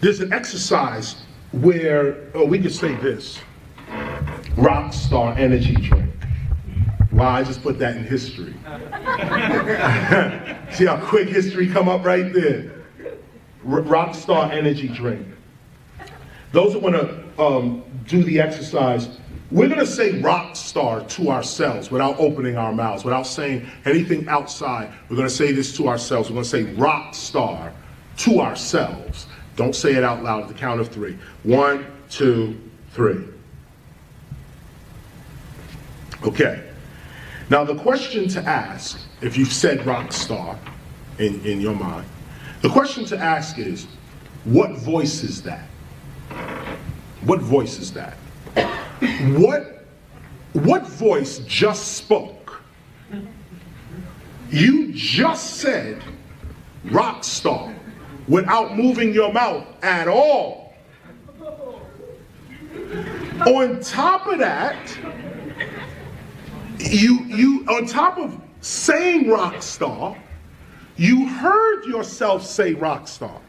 There's an exercise where we could say this: rock star energy drink. Wow, I just put that in history. See how quick history come up right there. Rock star energy drink. Those that want to do the exercise, we're going to say rock star to ourselves without opening our mouths, without saying anything outside. We're going to say this to ourselves. We're going to say rock star to ourselves. Don't say it out loud at the count of 3. 1, 2, 3. Okay. Now the question to ask, if you've said rock star in your mind, the question to ask is, what voice is that? What voice is that? What voice just spoke? You just said rock star without moving your mouth at all. On top of that, you on top of saying rock star, you heard yourself say rock star.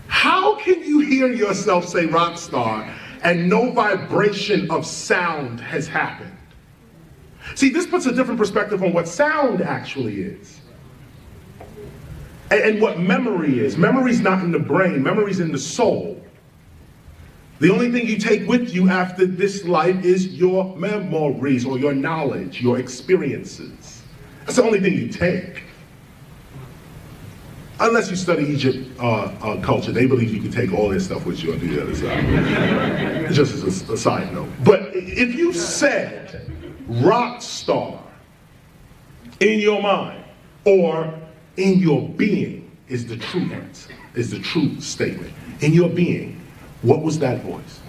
How can you hear yourself say rock star and no vibration of sound has happened? See, this puts a different perspective on what sound actually is. And what memory is. Memory's not in the brain, memory's in the soul. The only thing you take with you after this life is your memories or your knowledge, your experiences. That's the only thing you take. Unless you study Egypt culture, they believe you can take all this stuff with you on the other side. Just as a side note. But if you said rock star in your mind or in your being is the true answer, is the true statement. In your being, what was that voice?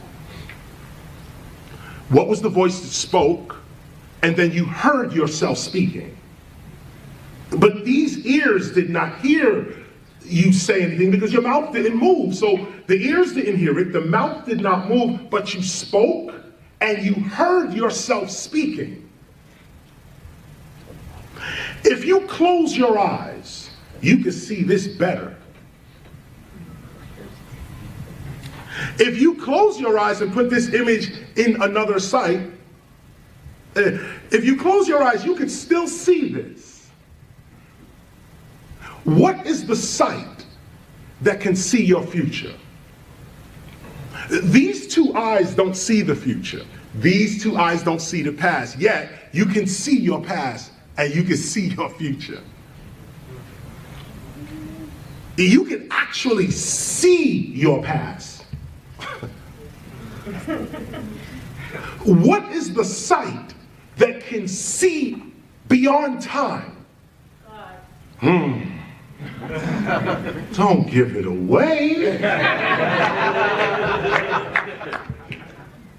What was the voice that spoke and then you heard yourself speaking? But these ears did not hear you say anything because your mouth didn't move. So the ears didn't hear it, the mouth did not move, but you spoke and you heard yourself speaking. If you close your eyes, you can see this better. If you close your eyes and put this image in another sight, if you close your eyes, you can still see this. What is the sight that can see your future? These two eyes don't see the future. These two eyes don't see the past. Yet, you can see your past and you can see your future. You can actually see your past. What is the sight that can see beyond time? Don't give it away.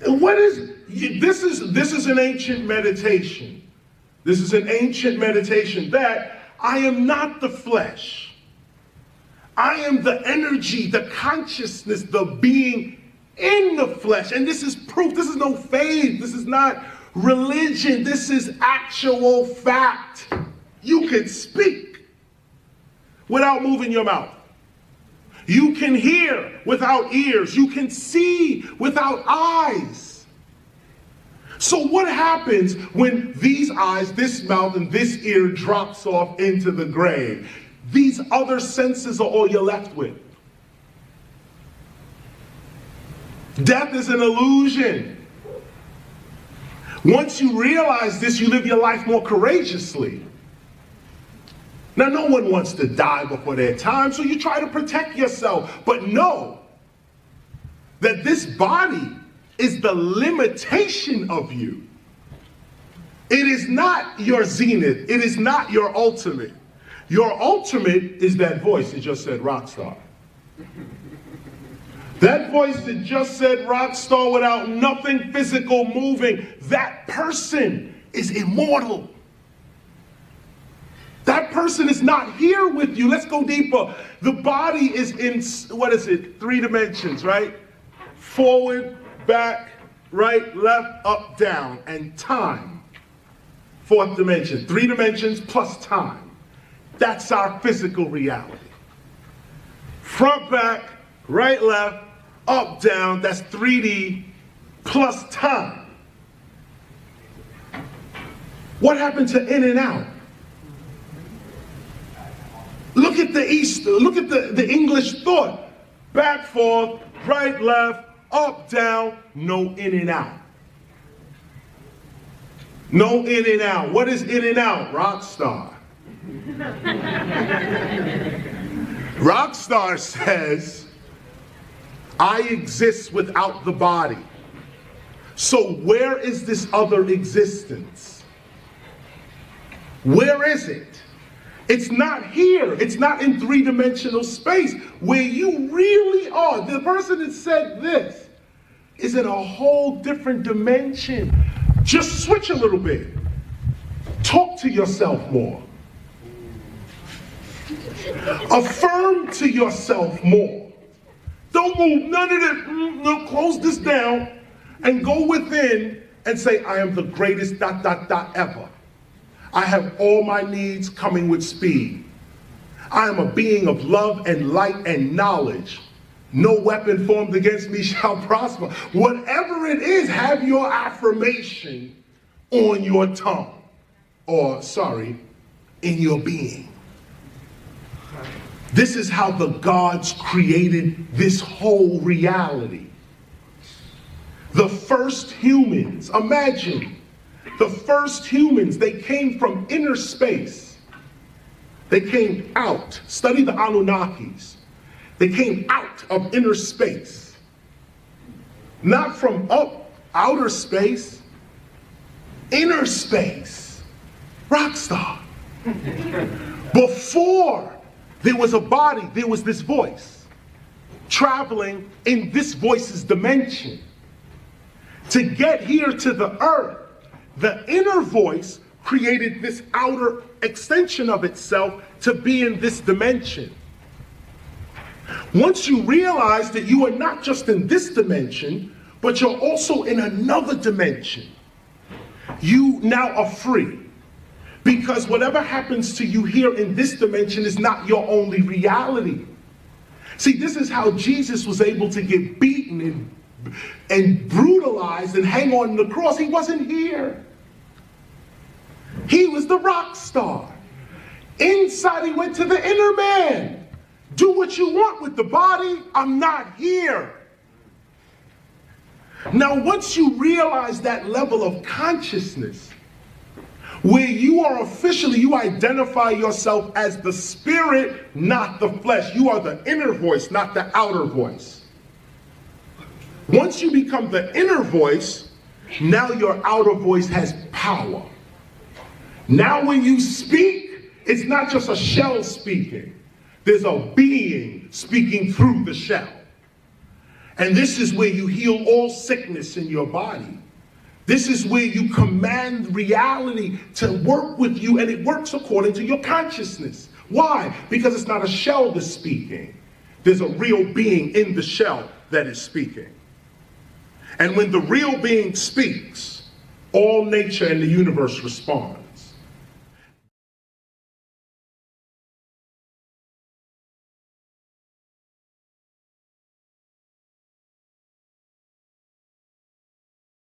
What is this? This is an ancient meditation. This is an ancient meditation that I am not the flesh. I am the energy, the consciousness, the being in the flesh. And this is proof. This is no faith. This is not religion. This is actual fact. You can speak without moving your mouth. You can hear without ears. You can see without eyes. So what happens when these eyes, this mouth, and this ear drops off into the grave? These other senses are all you're left with. Death is an illusion. Once you realize this, you live your life more courageously. Now, no one wants to die before their time, so you try to protect yourself. But know that this body is the limitation of you. It is not your zenith. It is not your ultimate. Your ultimate is that voice that just said rock star. That voice that just said rock star without nothing physical moving, that person is immortal. That person is not here with you. Let's go deeper. The body is in, 3 dimensions, right? Forward, back, right, left, up, down, and time. 4th dimension. 3 dimensions plus time. That's our physical reality. Front, back, right, left, up, down, that's 3D plus time. What happened to in and out? Look at the English thought. Back, forth, right, left, up, down, no in and out. No in and out. What is in and out? Rock star. Rock star says, I exist without the body. So where is this other existence? Where is it? It's not here. It's not in three-dimensional space where you really are. The person that said this is in a whole different dimension. Just switch a little bit. Talk to yourself more. Affirm to yourself more. Don't move none of this. No, close this down and go within and say, I am the greatest ... ever. I have all my needs coming with speed. I am a being of love and light and knowledge. No weapon formed against me shall prosper. Whatever it is, have your affirmation on your tongue. Or, sorry, in your being. This is how the gods created this whole reality. The first humans, imagine, the first humans, they came from inner space. They came out. Study the Anunnakis. They came out of inner space. Not from outer space. Inner space. Rockstar. Before there was a body, there was this voice traveling in this voice's dimension. To get here to the earth, the inner voice created this outer extension of itself to be in this dimension. Once you realize that you are not just in this dimension, but you're also in another dimension, you now are free. Because whatever happens to you here in this dimension is not your only reality. See, this is how Jesus was able to get beaten and brutalized and hang on the cross. He wasn't here. He was the rock star. Inside, he went to the inner man. Do what you want with the body. I'm not here. Now, once you realize that level of consciousness, where you are officially, you identify yourself as the spirit, not the flesh. You are the inner voice, not the outer voice. Once you become the inner voice, now your outer voice has power. Now when you speak, it's not just a shell speaking. There's a being speaking through the shell. And this is where you heal all sickness in your body. This is where you command reality to work with you, and it works according to your consciousness. Why? Because it's not a shell that's speaking. There's a real being in the shell that is speaking. And when the real being speaks, all nature and the universe respond.